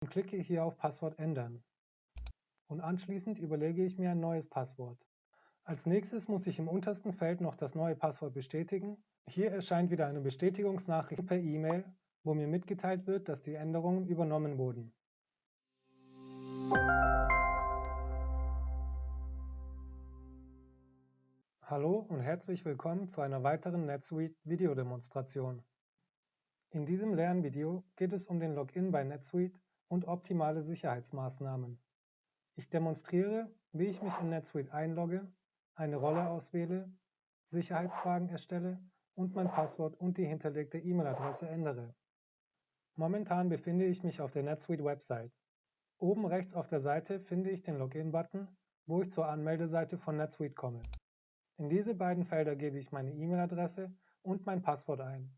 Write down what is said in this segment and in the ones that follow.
und klicke hier auf Passwort ändern. Und anschließend überlege ich mir ein neues Passwort. Als nächstes muss ich im untersten Feld noch das neue Passwort bestätigen. Hier erscheint wieder eine Bestätigungsnachricht per E-Mail, wo mir mitgeteilt wird, dass die Änderungen übernommen wurden. Hallo und herzlich willkommen zu einer weiteren NetSuite-Videodemonstration. In diesem Lernvideo geht es um den Login bei NetSuite und optimale Sicherheitsmaßnahmen. Ich demonstriere, wie ich mich in NetSuite einlogge, eine Rolle auswähle, Sicherheitsfragen erstelle und mein Passwort und die hinterlegte E-Mail-Adresse ändere. Momentan befinde ich mich auf der NetSuite-Website. Oben rechts auf der Seite finde ich den Login-Button, wo ich zur Anmeldeseite von NetSuite komme. In diese beiden Felder gebe ich meine E-Mail-Adresse und mein Passwort ein.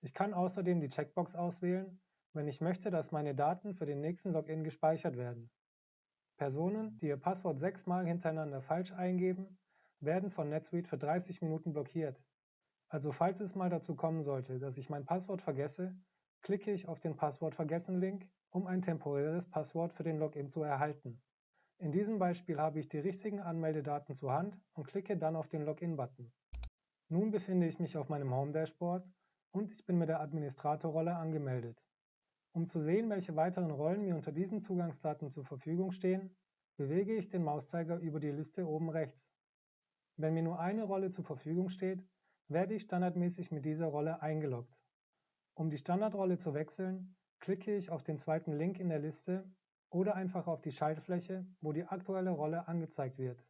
Ich kann außerdem die Checkbox auswählen, wenn ich möchte, dass meine Daten für den nächsten Login gespeichert werden. Personen, die ihr Passwort 6 Mal hintereinander falsch eingeben, werden von NetSuite für 30 Minuten blockiert. Also falls es mal dazu kommen sollte, dass ich mein Passwort vergesse, klicke ich auf den Passwort-Vergessen-Link, um ein temporäres Passwort für den Login zu erhalten. In diesem Beispiel habe ich die richtigen Anmeldedaten zur Hand und klicke dann auf den Login-Button. Nun befinde ich mich auf meinem Home-Dashboard und ich bin mit der Administrator-Rolle angemeldet. Um zu sehen, welche weiteren Rollen mir unter diesen Zugangsdaten zur Verfügung stehen, bewege ich den Mauszeiger über die Liste oben rechts. Wenn mir nur eine Rolle zur Verfügung steht, werde ich standardmäßig mit dieser Rolle eingeloggt. Um die Standardrolle zu wechseln, klicke ich auf den zweiten Link in der Liste oder einfach auf die Schaltfläche, wo die aktuelle Rolle angezeigt wird.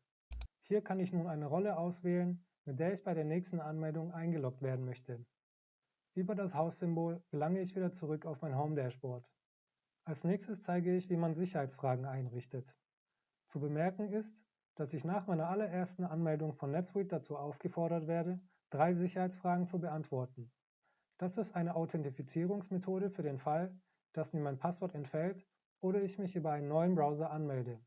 Hier kann ich nun eine Rolle auswählen, mit der ich bei der nächsten Anmeldung eingeloggt werden möchte. Über das Haussymbol gelange ich wieder zurück auf mein Home-Dashboard. Als nächstes zeige ich, wie man Sicherheitsfragen einrichtet. Zu bemerken ist, dass ich nach meiner allerersten Anmeldung von NetSuite dazu aufgefordert werde, 3 Sicherheitsfragen zu beantworten. Das ist eine Authentifizierungsmethode für den Fall, dass mir mein Passwort entfällt oder ich mich über einen neuen Browser anmelde.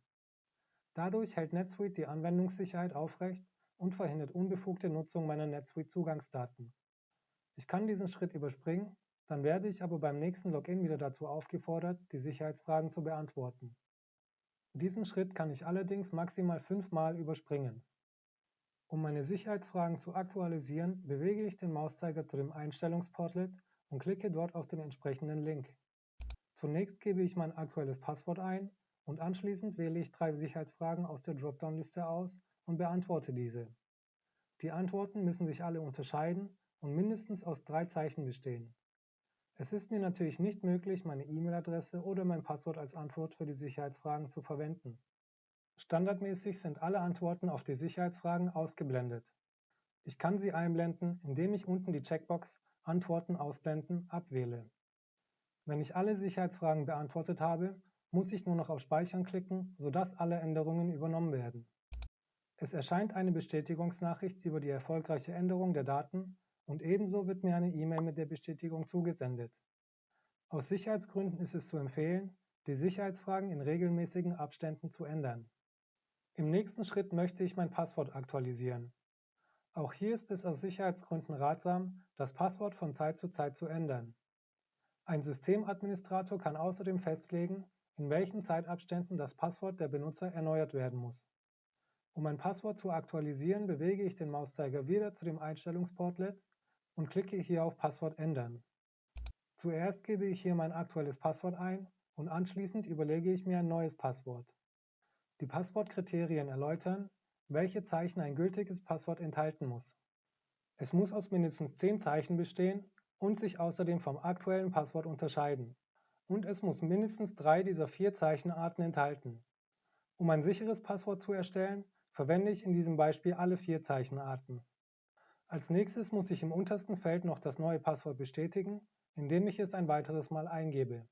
Dadurch hält NetSuite die Anwendungssicherheit aufrecht und verhindert unbefugte Nutzung meiner NetSuite-Zugangsdaten. Ich kann diesen Schritt überspringen, dann werde ich aber beim nächsten Login wieder dazu aufgefordert, die Sicherheitsfragen zu beantworten. Diesen Schritt kann ich allerdings maximal 5 Mal überspringen. Um meine Sicherheitsfragen zu aktualisieren, bewege ich den Mauszeiger zu dem Einstellungsportlet und klicke dort auf den entsprechenden Link. Zunächst gebe ich mein aktuelles Passwort ein und anschließend wähle ich 3 Sicherheitsfragen aus der Dropdown-Liste aus und beantworte diese. Die Antworten müssen sich alle unterscheiden und mindestens aus 3 Zeichen bestehen. Es ist mir natürlich nicht möglich, meine E-Mail-Adresse oder mein Passwort als Antwort für die Sicherheitsfragen zu verwenden. Standardmäßig sind alle Antworten auf die Sicherheitsfragen ausgeblendet. Ich kann sie einblenden, indem ich unten die Checkbox Antworten ausblenden abwähle. Wenn ich alle Sicherheitsfragen beantwortet habe, muss ich nur noch auf Speichern klicken, sodass alle Änderungen übernommen werden. Es erscheint eine Bestätigungsnachricht über die erfolgreiche Änderung der Daten und ebenso wird mir eine E-Mail mit der Bestätigung zugesendet. Aus Sicherheitsgründen ist es zu empfehlen, die Sicherheitsfragen in regelmäßigen Abständen zu ändern. Im nächsten Schritt möchte ich mein Passwort aktualisieren. Auch hier ist es aus Sicherheitsgründen ratsam, das Passwort von Zeit zu Zeit zu ändern. Ein Systemadministrator kann außerdem festlegen, in welchen Zeitabständen das Passwort der Benutzer erneuert werden muss. Um ein Passwort zu aktualisieren, bewege ich den Mauszeiger wieder zu dem Einstellungsportlet und klicke hier auf Passwort ändern. Zuerst gebe ich hier mein aktuelles Passwort ein und anschließend überlege ich mir ein neues Passwort. Die Passwortkriterien erläutern, welche Zeichen ein gültiges Passwort enthalten muss. Es muss aus mindestens 10 Zeichen bestehen und sich außerdem vom aktuellen Passwort unterscheiden. Und es muss mindestens 3 dieser 4 Zeichenarten enthalten. Um ein sicheres Passwort zu erstellen, verwende ich in diesem Beispiel alle 4 Zeichenarten. Als nächstes muss ich im untersten Feld noch das neue Passwort bestätigen, indem ich es ein weiteres Mal eingebe.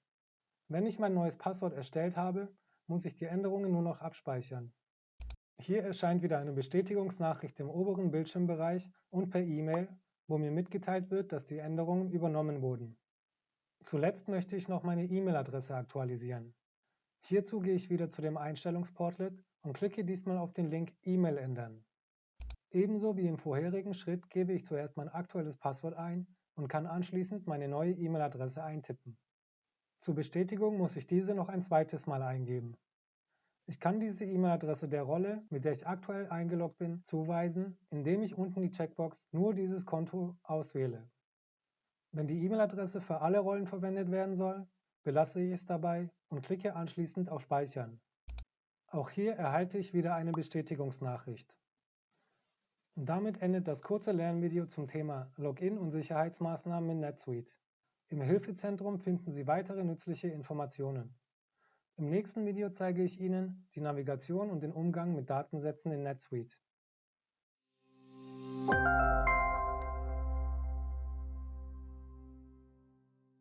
Wenn ich mein neues Passwort erstellt habe, muss ich die Änderungen nur noch abspeichern. Hier erscheint wieder eine Bestätigungsnachricht im oberen Bildschirmbereich und per E-Mail, wo mir mitgeteilt wird, dass die Änderungen übernommen wurden. Zuletzt möchte ich noch meine E-Mail-Adresse aktualisieren. Hierzu gehe ich wieder zu dem Einstellungsportlet und klicke diesmal auf den Link E-Mail ändern. Ebenso wie im vorherigen Schritt gebe ich zuerst mein aktuelles Passwort ein und kann anschließend meine neue E-Mail-Adresse eintippen. Zur Bestätigung muss ich diese noch ein zweites Mal eingeben. Ich kann diese E-Mail-Adresse der Rolle, mit der ich aktuell eingeloggt bin, zuweisen, indem ich unten die Checkbox Nur dieses Konto auswähle. Wenn die E-Mail-Adresse für alle Rollen verwendet werden soll, belasse ich es dabei und klicke anschließend auf Speichern. Auch hier erhalte ich wieder eine Bestätigungsnachricht. Und damit endet das kurze Lernvideo zum Thema Login und Sicherheitsmaßnahmen in NetSuite. Im Hilfezentrum finden Sie weitere nützliche Informationen. Im nächsten Video zeige ich Ihnen die Navigation und den Umgang mit Datensätzen in NetSuite.